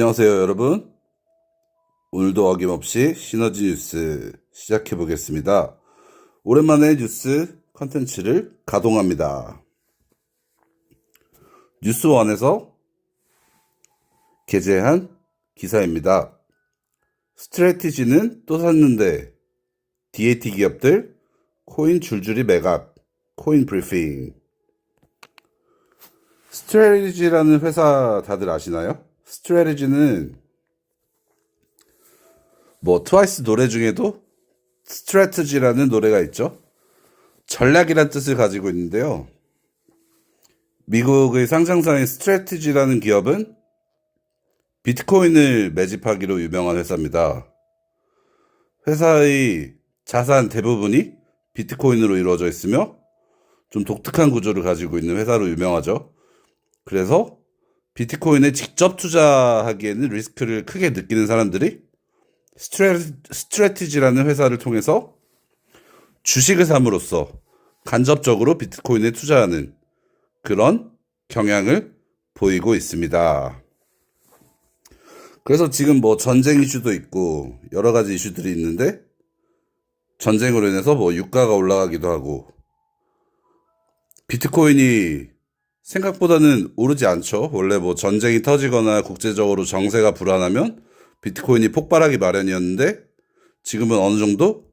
안녕하세요, 여러분. 오늘도 어김없이 시너지 뉴스 시작해 보겠습니다. 오랜만에 뉴스 컨텐츠를 가동합니다. 뉴스원에서 게재한 기사입니다. 스트래티지는 또 샀는데 DAT 기업들 코인 줄줄이 매각, 코인 브리핑. 스트래티지라는 회사 다들 아시나요? 스트래티지는 트와이스 노래 중에도 스트래티지라는 노래가 있죠. 전략이란 뜻을 가지고 있는데요. 미국의 상장사인 스트래티지라는 기업은 비트코인을 매집하기로 유명한 회사입니다. 회사의 자산 대부분이 비트코인으로 이루어져 있으며 좀 독특한 구조를 가지고 있는 회사로 유명하죠. 그래서 비트코인에 직접 투자하기에는 리스크를 크게 느끼는 사람들이 스트래티지라는 회사를 통해서 주식을 삼으로써 간접적으로 비트코인에 투자하는 그런 경향을 보이고 있습니다. 그래서 지금 전쟁 이슈도 있고 여러 가지 이슈들이 있는데 전쟁으로 인해서 유가가 올라가기도 하고 비트코인이 생각보다는 오르지 않죠. 원래 전쟁이 터지거나 국제적으로 정세가 불안하면 비트코인이 폭발하기 마련이었는데 지금은 어느 정도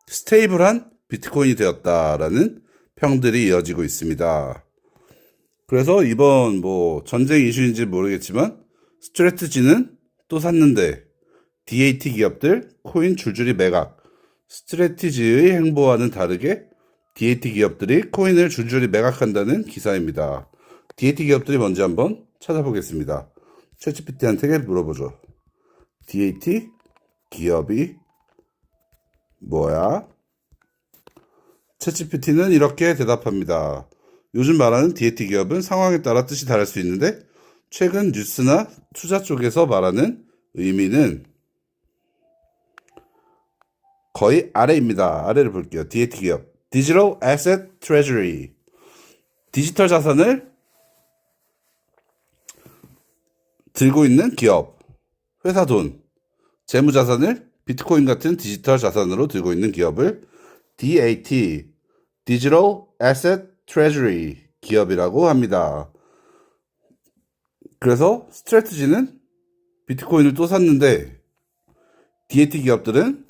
스테이블한 비트코인이 되었다라는 평들이 이어지고 있습니다. 그래서 이번 전쟁 이슈인지 모르겠지만 스트래티지는 또 샀는데 DAT 기업들 코인 줄줄이 매각. 스트래티지의 행보와는 다르게 DAT 기업들이 코인을 줄줄이 매각한다는 기사입니다. DAT 기업들이 뭔지 한번 찾아보겠습니다. 챗GPT한테 물어보죠. DAT 기업이 뭐야? 챗GPT는 이렇게 대답합니다. 요즘 말하는 DAT 기업은 상황에 따라 뜻이 다를 수 있는데 최근 뉴스나 투자 쪽에서 말하는 의미는 거의 아래입니다. 아래를 볼게요. DAT 기업. Digital Asset Treasury. 디지털 자산을 들고 있는 기업. 회사 돈. 재무 자산을 비트코인 같은 디지털 자산으로 들고 있는 기업을 DAT. Digital Asset Treasury 기업이라고 합니다. 그래서 스트래티지는 비트코인을 또 샀는데 DAT 기업들은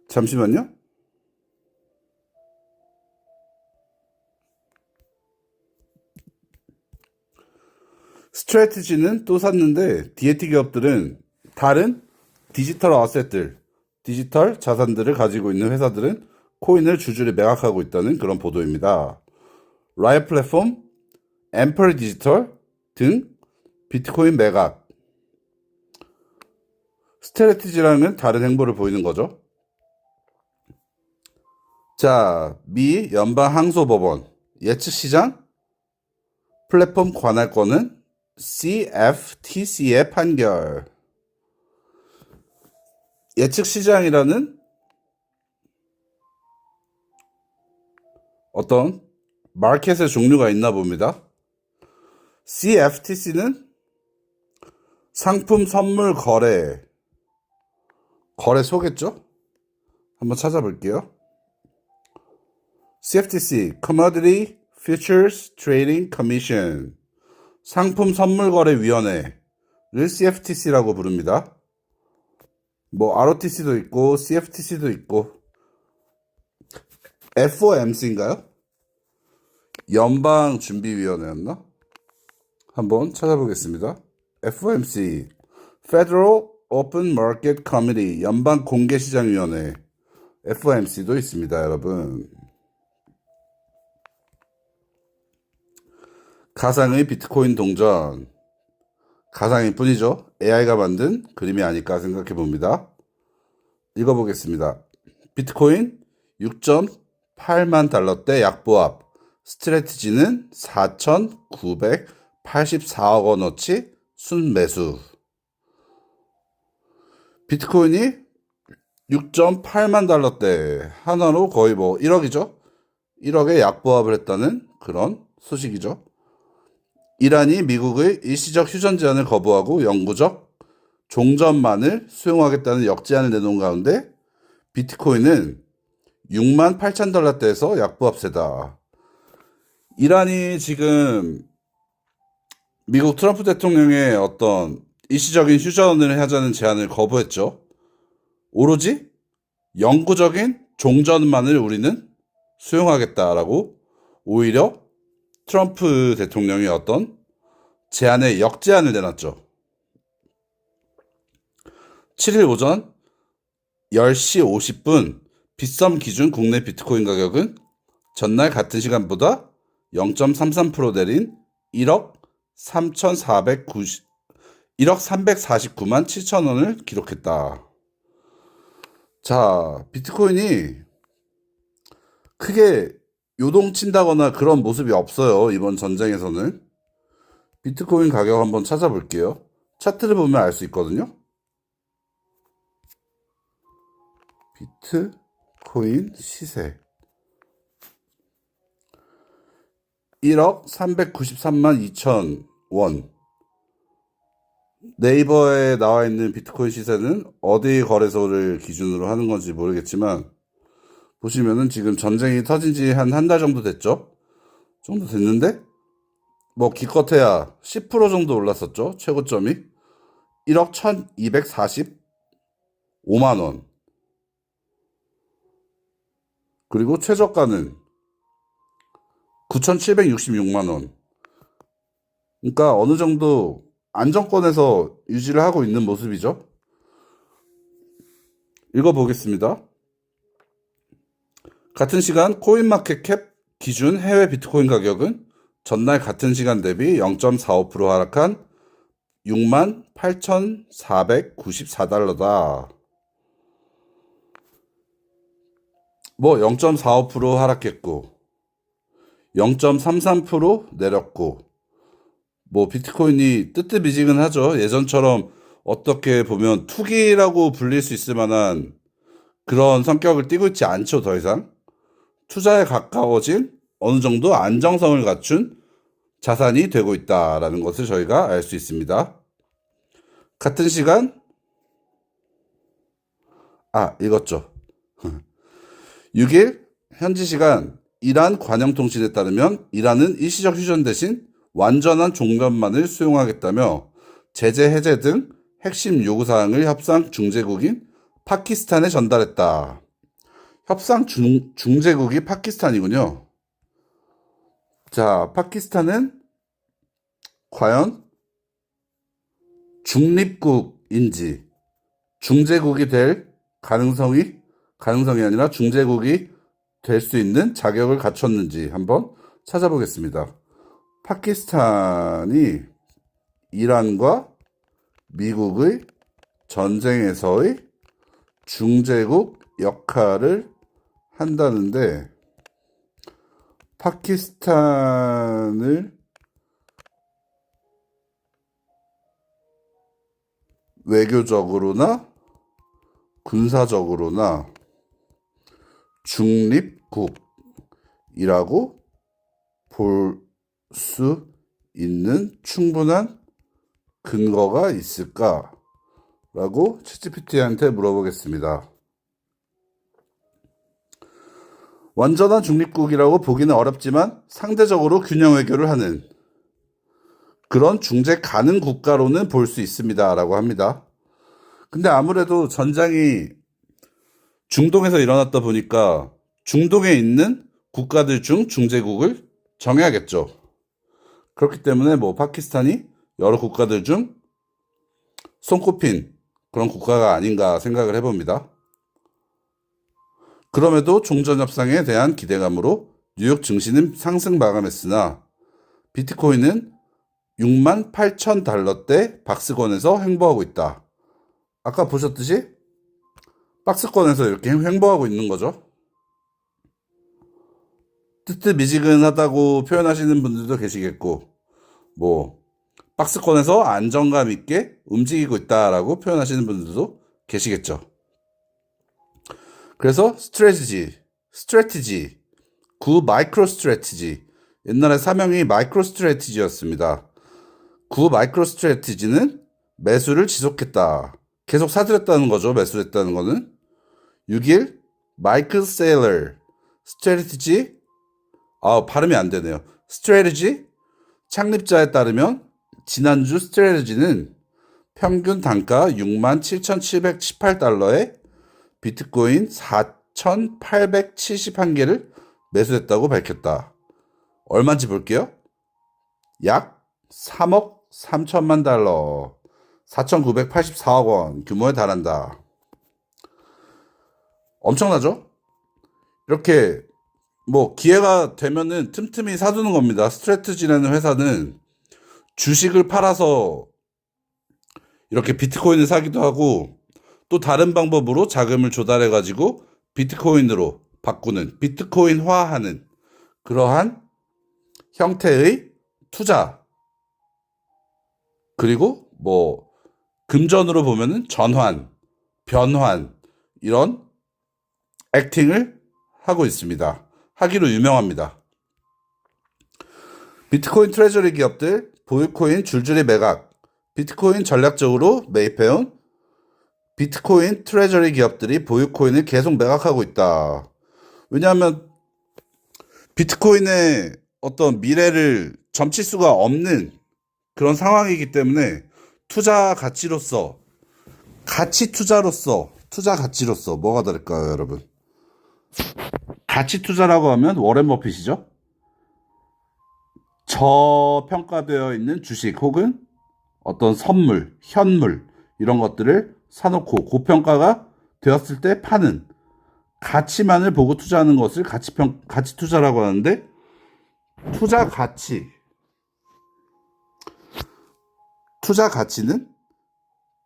잠시만요. 스트래티지는 또 샀는데 DAT 기업들은 다른 디지털 어셋들, 디지털 자산들을 가지고 있는 회사들은 코인을 줄줄이 매각하고 있다는 그런 보도입니다. 라이어 플랫폼, 앰플 디지털 등 비트코인 매각. 스트래티지랑은 다른 행보를 보이는 거죠. 자, 미 연방항소법원 예측시장 플랫폼 관할권은 CFTC의 판결. 예측시장이라는 어떤 마켓의 종류가 있나 봅니다. CFTC는 상품 선물 거래소겠죠? 한번 찾아볼게요. CFTC, Commodity Futures Trading Commission, 상품 선물 거래 위원회를 CFTC라고 부릅니다. ROTC도 있고 CFTC도 있고 FOMC인가요? 연방준비위원회였나? 한번 찾아보겠습니다. FOMC, Federal Open Market Committee, 연방공개시장위원회, FOMC도 있습니다, 여러분. 가상의 비트코인 동전. 가상일 뿐이죠. AI가 만든 그림이 아닐까 생각해 봅니다. 읽어보겠습니다. 비트코인 6.8만 달러대 약보합. 스트래티지는 4,984억 원어치 순매수. 비트코인이 6.8만 달러대 하나로 거의 1억이죠. 1억에 약보합을 했다는 그런 소식이죠. 이란이 미국의 일시적 휴전 제안을 거부하고 영구적 종전만을 수용하겠다는 역제안을 내놓은 가운데 비트코인은 68,000달러대에서 약보합세다. 이란이 지금 미국 트럼프 대통령의 어떤 일시적인 휴전을 하자는 제안을 거부했죠. 오로지 영구적인 종전만을 우리는 수용하겠다라고 오히려 트럼프 대통령이 어떤 제안에 역제안을 내놨죠. 7일 오전 10시 50분 빗썸 기준 국내 비트코인 가격은 전날 같은 시간보다 0.33% 내린 1억 349만 7천 원을 기록했다. 자, 비트코인이 크게 요동친다거나 그런 모습이 없어요. 이번 전쟁에서는. 비트코인 가격 한번 찾아볼게요. 차트를 보면 알 수 있거든요. 비트코인 시세 1억 393만 2천 원. 네이버에 나와 있는 비트코인 시세는 어디 거래소를 기준으로 하는 건지 모르겠지만 보시면은 지금 전쟁이 터진 지 한 달 정도 됐죠? 정도 됐는데 뭐 기껏해야 10% 정도 올랐었죠. 최고점이 1억 1245만 원. 그리고 최저가는 9,766만 원. 그러니까 어느 정도 안정권에서 유지를 하고 있는 모습이죠. 읽어보겠습니다. 같은 시간 코인마켓캡 기준 해외 비트코인 가격은 전날 같은 시간 대비 0.45% 하락한 68,494달러다. 뭐 0.45% 하락했고 0.33% 내렸고 뭐 비트코인이 뜨뜻미지근하죠. 예전처럼 어떻게 보면 투기라고 불릴 수 있을 만한 그런 성격을 띠고 있지 않죠. 더 이상 투자에 가까워진 어느 정도 안정성을 갖춘 자산이 되고 있다라는 것을 저희가 알 수 있습니다. 같은 시간 읽었죠. 6일 현지 시간 이란 관영통신에 따르면 이란은 일시적 휴전 대신 완전한 종전만을 수용하겠다며 제재 해제 등 핵심 요구사항을 협상 중재국인 파키스탄에 전달했다. 협상 중재국이 파키스탄이군요. 자, 파키스탄은 과연 중립국인지 중재국이 될 가능성이 아니라 중재국이 될 수 있는 자격을 갖췄는지 한번 찾아보겠습니다. 파키스탄이 이란과 미국의 전쟁에서의 중재국 역할을 한다는데 파키스탄을 외교적으로나 군사적으로나 중립국이라고 볼 수 있는 충분한 근거가 있을까라고 챗GPT한테 물어보겠습니다. 완전한 중립국이라고 보기는 어렵지만 상대적으로 균형 외교를 하는 그런 중재 가능 국가로는 볼 수 있습니다라고 합니다. 근데 아무래도 전장이 중동에서 일어났다 보니까 중동에 있는 국가들 중 중재국을 정해야겠죠. 그렇기 때문에 뭐 파키스탄이 여러 국가들 중 손꼽힌 그런 국가가 아닌가 생각을 해봅니다. 그럼에도 종전협상에 대한 기대감으로 뉴욕 증시는 상승 마감했으나 비트코인은 68,000달러대 박스권에서 횡보하고 있다. 아까 보셨듯이 박스권에서 이렇게 횡보하고 있는 거죠. 뜨뜻미지근하다고 표현하시는 분들도 계시겠고 뭐 박스권에서 안정감 있게 움직이고 있다라고 표현하시는 분들도 계시겠죠. 그래서 스트래티지, 구 마이크로 스트래티지, 옛날에 사명이 마이크로 스트래티지였습니다. 구 마이크로스트래티지는 매수를 지속했다. 계속 사들였다는 거죠. 매수했다는 거는. 6일 마이클 세일러 스트래티지 발음이 안 되네요. 스트래티지 창립자에 따르면 지난주 스트래티지는 평균 단가 67,718달러에 비트코인 4,871개를 매수했다고 밝혔다. 얼마인지 볼게요. 약 3억 3천만 달러, 4,984억 원 규모에 달한다. 엄청나죠? 이렇게 뭐 기회가 되면은 틈틈이 사두는 겁니다. 스트래티지라는 회사는 주식을 팔아서 이렇게 비트코인을 사기도 하고 또 다른 방법으로 자금을 조달해 가지고 비트코인으로 바꾸는, 비트코인화하는 그러한 형태의 투자, 그리고 뭐 금전으로 보면은 전환, 변환 이런 액팅을 하고 있습니다. 하기로 유명합니다. 비트코인 트레저리 기업들 보유코인 줄줄이 매각, 비트코인 전략적으로 매입해온 비트코인 트레저리 기업들이 보유코인을 계속 매각하고 있다. 왜냐하면 비트코인의 어떤 미래를 점칠 수가 없는 그런 상황이기 때문에 투자 가치로서, 가치 투자로서, 투자 가치로서 뭐가 다를까요, 여러분? 가치 투자라고 하면 워렌 버핏이죠. 저평가되어 있는 주식 혹은 어떤 선물, 현물 이런 것들을 사놓고 고평가가 되었을 때 파는 가치만을 보고 투자하는 것을 가치 투자라고 하는데, 투자 가치는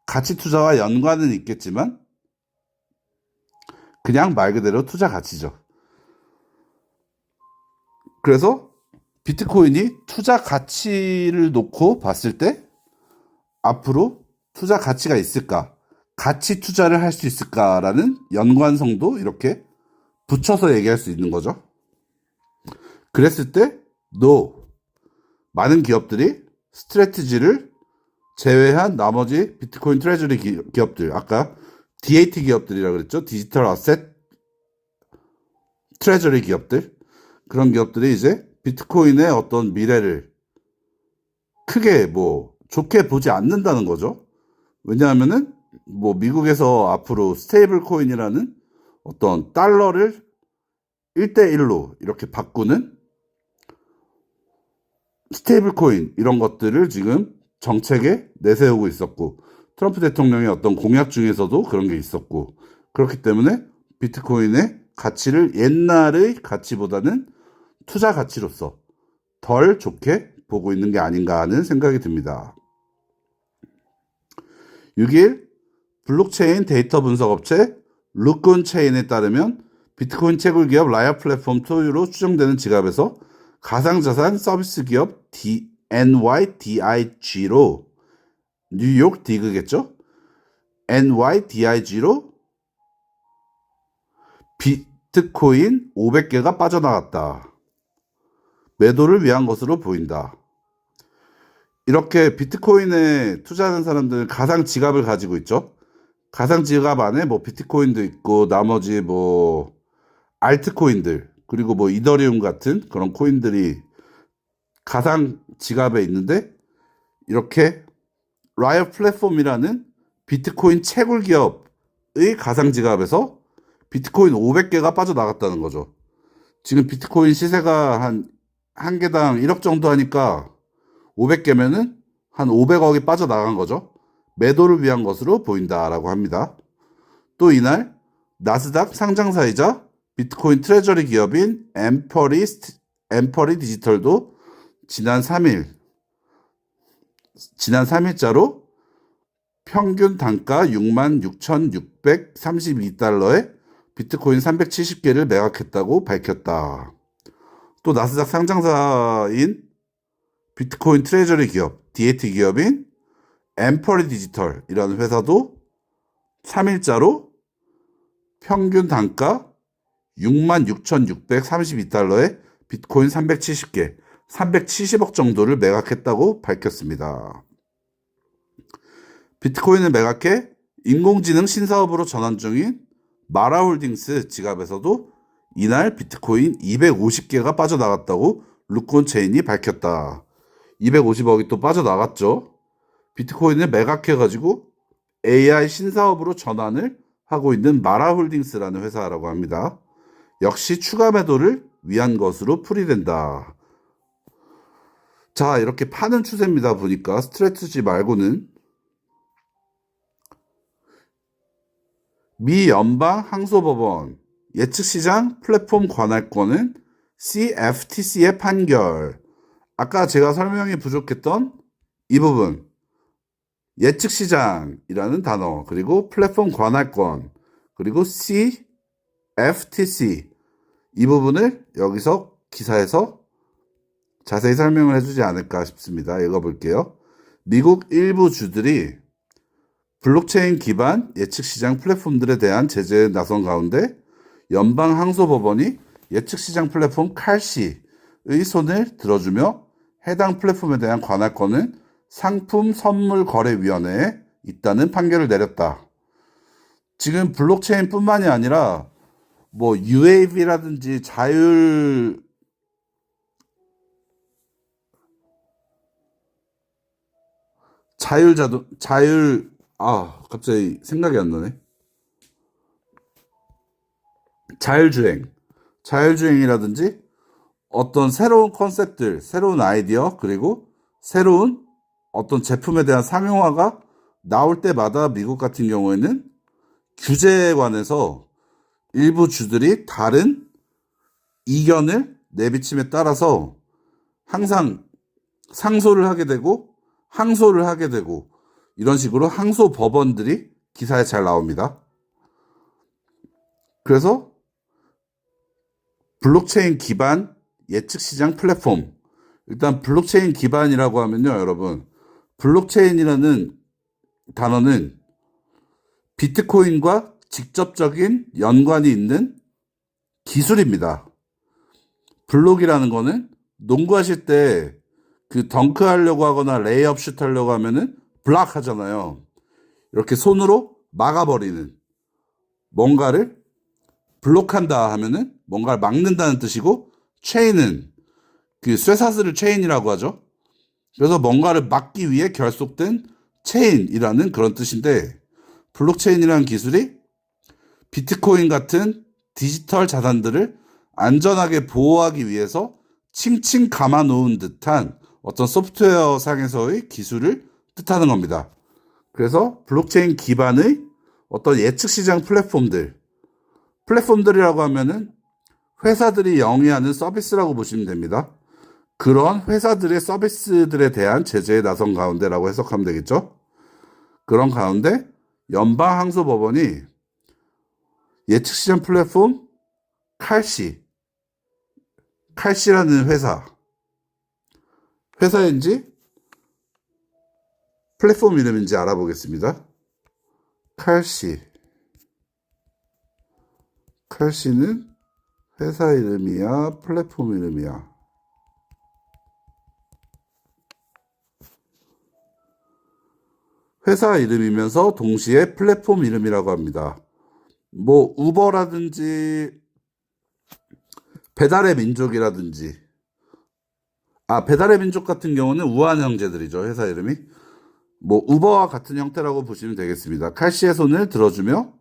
가치 투자와 연관은 있겠지만 그냥 말 그대로 투자 가치죠. 그래서 비트코인이 투자 가치를 놓고 봤을 때 앞으로 투자 가치가 있을까? 가치 투자를 할 수 있을까라는 연관성도 이렇게 붙여서 얘기할 수 있는 거죠. 그랬을 때 많은 기업들이 스트래티지를 제외한 나머지 비트코인 트레저리 기업들, 아까 DAT 기업들이라고 그랬죠. 디지털 어셋 트레저리 기업들, 그런 기업들이 이제 비트코인의 어떤 미래를 크게 뭐 좋게 보지 않는다는 거죠. 왜냐하면은 뭐 미국에서 앞으로 스테이블 코인이라는 어떤 달러를 1대1로 이렇게 바꾸는 스테이블 코인 이런 것들을 지금 정책에 내세우고 있었고, 트럼프 대통령의 어떤 공약 중에서도 그런 게 있었고, 그렇기 때문에 비트코인의 가치를 옛날의 가치보다는 투자 가치로서 덜 좋게 보고 있는 게 아닌가 하는 생각이 듭니다. 6일 블록체인 데이터 분석 업체 루콘 체인에 따르면 비트코인 채굴 기업 라이어 플랫폼 소유로 추정되는 지갑에서 가상자산 서비스 기업 NYDIG로 뉴욕 디그겠죠? NYDIG로 비트코인 500개가 빠져나갔다. 매도를 위한 것으로 보인다. 이렇게 비트코인에 투자하는 사람들은 가상 지갑을 가지고 있죠. 가상 지갑 안에 뭐 비트코인도 있고 나머지 뭐 알트코인들, 그리고 뭐 이더리움 같은 그런 코인들이 가상 지갑에 있는데, 이렇게 라이어 플랫폼이라는 비트코인 채굴 기업의 가상 지갑에서 비트코인 500개가 빠져나갔다는 거죠. 지금 비트코인 시세가 한 개당 1억 정도 하니까 500개면은 한 500억이 빠져나간 거죠. 매도를 위한 것으로 보인다라고 합니다. 또 이날 나스닥 상장사이자 비트코인 트레저리 기업인 엠퍼리 디지털도 지난 3일자로 평균 단가 66,632달러에 비트코인 370개를 매각했다고 밝혔다. 또 나스닥 상장사인 비트코인 트레저리 기업, DAT 기업인 엠퍼리 디지털이라는 회사도 3일자로 평균 단가 66,632달러에 비트코인 370개, 370억 정도를 매각했다고 밝혔습니다. 비트코인을 매각해 인공지능 신사업으로 전환 중인 마라홀딩스 지갑에서도 이날 비트코인 250개가 빠져나갔다고 루콘체인이 밝혔다. 250억이 또 빠져나갔죠. 비트코인을 매각해가지고 AI 신사업으로 전환을 하고 있는 마라홀딩스라는 회사라고 합니다. 역시 추가 매도를 위한 것으로 풀이된다. 자, 이렇게 파는 추세입니다. 보니까 스트레트지 말고는 미 연방 항소법원 예측시장 플랫폼 관할권은 CFTC의 판결. 아까 제가 설명이 부족했던 이 부분, 예측시장이라는 단어, 그리고 플랫폼 관할권, 그리고 CFTC, 이 부분을 여기서 기사에서 자세히 설명을 해주지 않을까 싶습니다. 읽어볼게요. 미국 일부 주들이 블록체인 기반 예측시장 플랫폼들에 대한 제재에 나선 가운데 연방항소법원이 예측시장 플랫폼 칼시의 손을 들어주며 해당 플랫폼에 대한 관할권은 상품선물거래위원회에 있다는 판결을 내렸다. 지금 블록체인뿐만이 아니라 뭐 UAV라든지 갑자기 생각이 안 나네. 자율주행이라든지 어떤 새로운 컨셉들, 새로운 아이디어, 그리고 새로운 어떤 제품에 대한 상용화가 나올 때마다 미국 같은 경우에는 규제에 관해서 일부 주들이 다른 이견을 내비침에 따라서 항상 상소를 하게 되고 항소를 하게 되고 이런 식으로 항소 법원들이 기사에 잘 나옵니다. 그래서 블록체인 기반 예측시장 플랫폼, 일단 블록체인 기반이라고 하면요, 여러분, 블록체인이라는 단어는 비트코인과 직접적인 연관이 있는 기술입니다. 블록이라는 거는 농구하실 때 그 덩크 하려고 하거나 레이업 슛 하려고 하면은 블락 하잖아요. 이렇게 손으로 막아버리는, 뭔가를 블록한다 하면은 뭔가를 막는다는 뜻이고, 체인은 그 쇠사슬을 체인이라고 하죠. 그래서 뭔가를 막기 위해 결속된 체인이라는 그런 뜻인데, 블록체인이라는 기술이 비트코인 같은 디지털 자산들을 안전하게 보호하기 위해서 칭칭 감아 놓은 듯한 어떤 소프트웨어 상에서의 기술을 뜻하는 겁니다. 그래서 블록체인 기반의 어떤 예측시장 플랫폼들이라고 하면은 회사들이 영위하는 서비스라고 보시면 됩니다. 그런 회사들의 서비스들에 대한 제재에 나선 가운데라고 해석하면 되겠죠. 그런 가운데 연방항소법원이 예측시장 플랫폼 칼시라는 회사인지 플랫폼 이름인지 알아보겠습니다. 칼시는 회사 이름이야, 플랫폼 이름이야? 회사 이름이면서 동시에 플랫폼 이름이라고 합니다. 뭐 우버라든지 배달의 민족이라든지, 배달의 민족 같은 경우는 우한 형제들이죠. 회사 이름이. 뭐 우버와 같은 형태라고 보시면 되겠습니다. 칼시의 손을 들어주며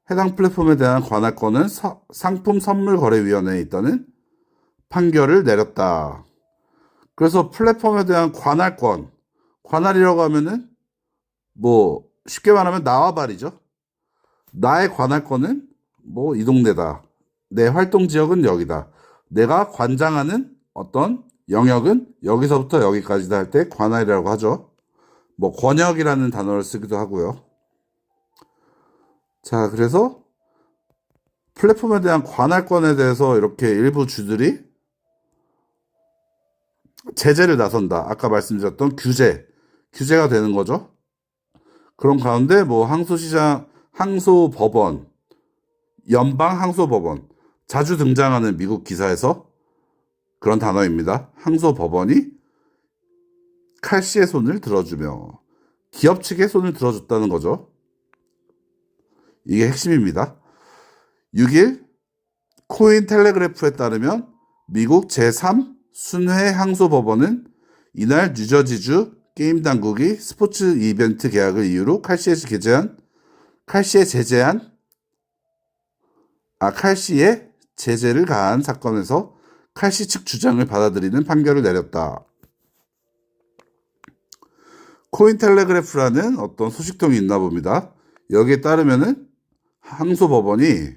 해당 플랫폼에 대한 관할권은 상품선물거래위원회에 있다는 판결을 내렸다. 그래서 플랫폼에 대한 관할이라고 하면은 뭐 쉽게 말하면 나와 말이죠. 나의 관할권은 뭐 이 동네다. 내 활동 지역은 여기다. 내가 관장하는 어떤 영역은 여기서부터 여기까지다 할 때 관할이라고 하죠. 뭐 권역이라는 단어를 쓰기도 하고요. 자, 그래서 플랫폼에 대한 관할권에 대해서 이렇게 일부 주들이 제재를 나선다. 아까 말씀드렸던 규제가 되는 거죠. 그런 가운데 뭐 항소법원, 연방 항소법원, 자주 등장하는 미국 기사에서 그런 단어입니다. 항소법원이 칼씨의 손을 들어주며 기업 측의 손을 들어줬다는 거죠. 이게 핵심입니다. 6일 코인텔레그래프에 따르면 미국 제3 순회 항소법원은 이날 뉴저지주 게임 당국이 스포츠 이벤트 계약을 이유로 칼씨에 제재를 가한 사건에서 칼씨 측 주장을 받아들이는 판결을 내렸다. 코인텔레그래프라는 어떤 소식통이 있나 봅니다. 여기에 따르면은 항소법원이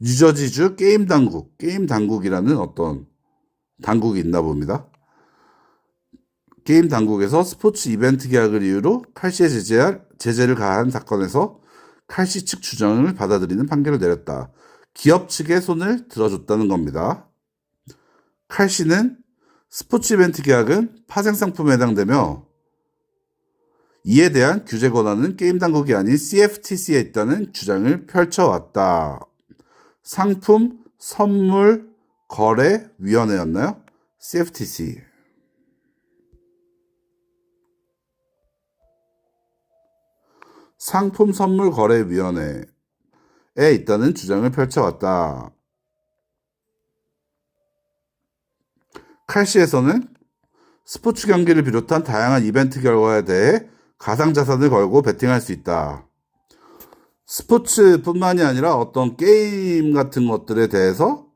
뉴저지주 게임 당국이라는 어떤 당국이 있나 봅니다. 게임 당국에서 스포츠 이벤트 계약을 이유로 칼씨에 제재를 가한 사건에서 칼씨 측 주장을 받아들이는 판결을 내렸다. 기업 측의 손을 들어줬다는 겁니다. 칼씨는 스포츠 이벤트 계약은 파생상품에 해당되며 이에 대한 규제 권한은 게임 당국이 아닌 CFTC에 있다는 주장을 펼쳐왔다. 상품 선물 거래 위원회였나요? CFTC. 상품 선물 거래 위원회에 있다는 주장을 펼쳐왔다. 칼씨에서는 스포츠 경기를 비롯한 다양한 이벤트 결과에 대해 가상자산을 걸고 베팅할 수 있다. 스포츠뿐만이 아니라 어떤 게임 같은 것들에 대해서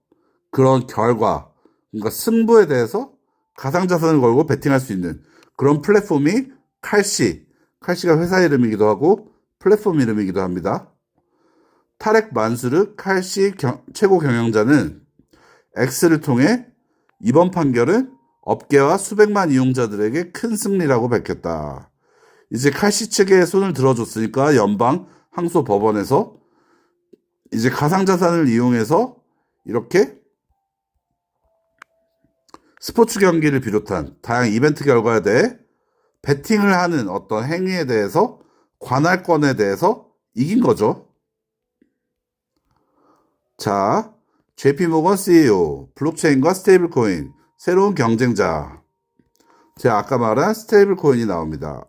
그런 결과, 그러니까 승부에 대해서 가상자산을 걸고 베팅할 수 있는 그런 플랫폼이 칼씨가 회사 이름이기도 하고 플랫폼 이름이기도 합니다. 타렉 만수르 칼씨 최고 경영자는 X를 통해 이번 판결은 업계와 수백만 이용자들에게 큰 승리라고 밝혔다. 이제 칼씨 측에 손을 들어줬으니까 연방 항소법원에서 이제 가상자산을 이용해서 이렇게 스포츠 경기를 비롯한 다양한 이벤트 결과에 대해 베팅을 하는 어떤 행위에 대해서 관할권에 대해서 이긴 거죠. 자, JP모건 CEO, 블록체인과 스테이블코인, 새로운 경쟁자. 제가 아까 말한 스테이블코인이 나옵니다.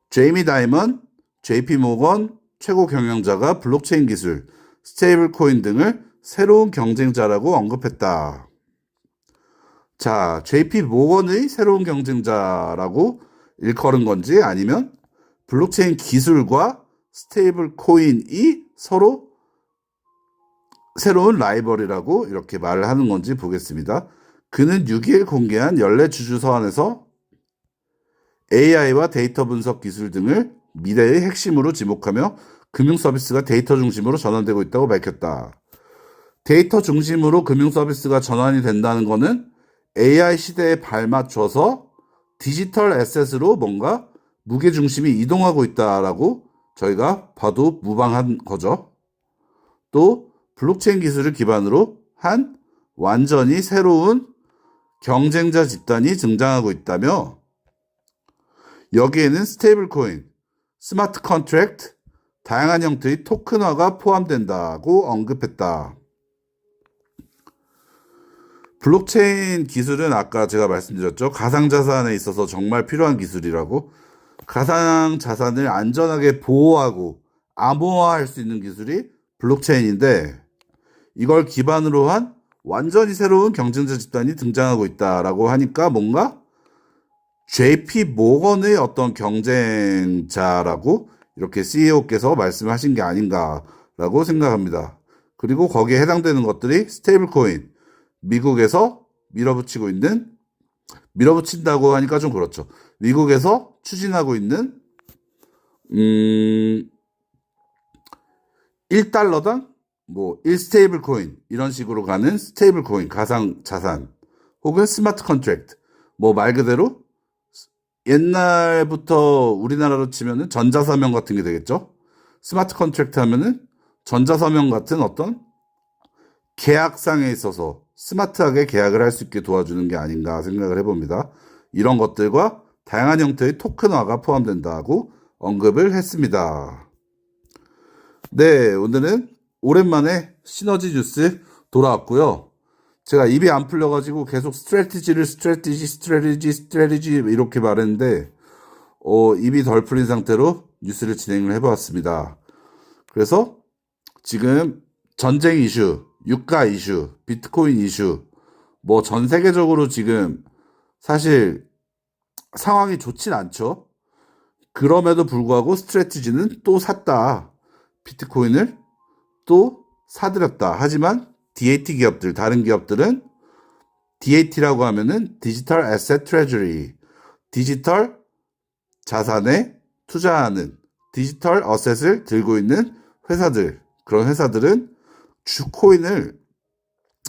제이미 다이먼, JP모건 최고 경영자가 블록체인 기술, 스테이블코인 등을 새로운 경쟁자라고 언급했다. 자, JP모건의 새로운 경쟁자라고 일컬은 건지 아니면 블록체인 기술과 스테이블코인이 서로 새로운 라이벌이라고 이렇게 말을 하는 건지 보겠습니다. 그는 6일 공개한 연례 주주 서한에서 AI와 데이터 분석 기술 등을 미래의 핵심으로 지목하며 금융 서비스가 데이터 중심으로 전환되고 있다고 밝혔다. 데이터 중심으로 금융 서비스가 전환이 된다는 것은 AI 시대에 발맞춰서 디지털 애셋으로 뭔가 무게 중심이 이동하고 있다라고 저희가 봐도 무방한 거죠. 또 블록체인 기술을 기반으로 한 완전히 새로운 경쟁자 집단이 등장하고 있다며 여기에는 스테이블 코인, 스마트 컨트랙트, 다양한 형태의 토큰화가 포함된다고 언급했다. 블록체인 기술은 아까 제가 말씀드렸죠. 가상자산에 있어서 정말 필요한 기술이라고. 가상자산을 안전하게 보호하고 암호화할 수 있는 기술이 블록체인인데 이걸 기반으로 한 완전히 새로운 경쟁자 집단이 등장하고 있다라고 하니까 뭔가 JP 모건의 어떤 경쟁자라고 이렇게 CEO께서 말씀하신 게 아닌가라고 생각합니다. 그리고 거기에 해당되는 것들이 스테이블 코인, 미국에서 밀어붙인다고 하니까 좀 그렇죠. 미국에서 추진하고 있는 1달러당 1스테이블 코인 이런 식으로 가는 스테이블 코인, 가상 자산 혹은 스마트 컨트랙트 말 그대로 옛날부터 우리나라로 치면은 전자서명 같은 게 되겠죠. 스마트 컨트랙트 하면은 전자서명 같은 어떤 계약상에 있어서 스마트하게 계약을 할 수 있게 도와주는 게 아닌가 생각을 해봅니다. 이런 것들과 다양한 형태의 토큰화가 포함된다고 언급을 했습니다. 네, 오늘은 오랜만에 시너지 뉴스 돌아왔고요. 제가 입이 안 풀려가지고 계속 스트래티지 이렇게 말했는데, 입이 덜 풀린 상태로 뉴스를 진행을 해보았습니다. 그래서 지금 전쟁 이슈, 유가 이슈, 비트코인 이슈, 뭐 전 세계적으로 지금 사실 상황이 좋진 않죠. 그럼에도 불구하고 스트래티지는 또 샀다. 비트코인을 또 사들였다. 하지만 DAT 기업들, 다른 기업들은 DAT라고 하면은 디지털 애셋 트레저리, 디지털 자산에 투자하는 디지털 어셋을 들고 있는 회사들, 그런 회사들은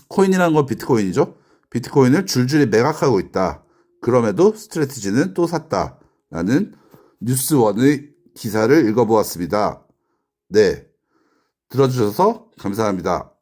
코인이라는 건 비트코인이죠. 비트코인을 줄줄이 매각하고 있다. 그럼에도 스트래티지는 또 샀다. 라는 뉴스원의 기사를 읽어보았습니다. 네. 들어주셔서 감사합니다.